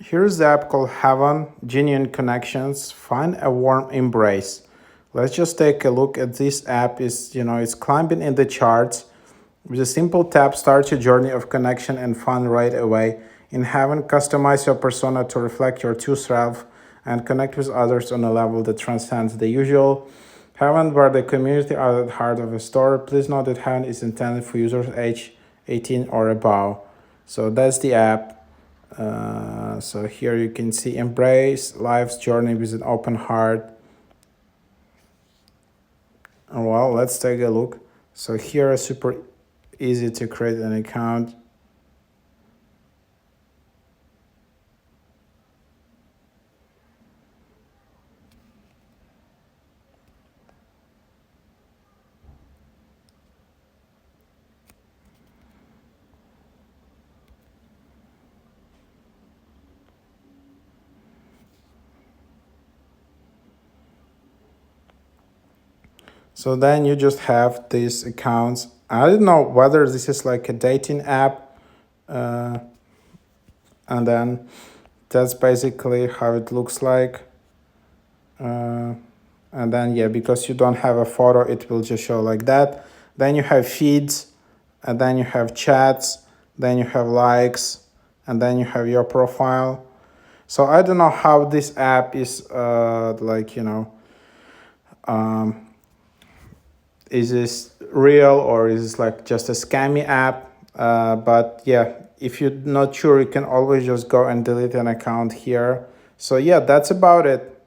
Here's the app called Heaven, Genuine Connections. Find a warm embrace. Let's just take a look at this app. It's climbing in the charts. With a simple tap, start your journey of connection and fun right away. In Heaven, customize your persona to reflect your true self and connect with others on a level that transcends the usual. Heaven, where the community are at the heart of a store. Please note that Heaven is intended for users age 18 or above. So that's the app. So here you can see embrace life's journey with an open heart. And well, let's take a look. So here is super easy to create an account. So then you just have these accounts. I don't know whether this is like a dating app. And then that's basically how it looks like. And then, yeah, because you don't have a photo, it will just show like that. Then you have feeds, and then you have chats, then you have likes, and then you have your profile. So I don't know how this app is is this real or is this like just a scammy app? But yeah, if you're not sure, you can always just go and delete an account here. So yeah, that's about it.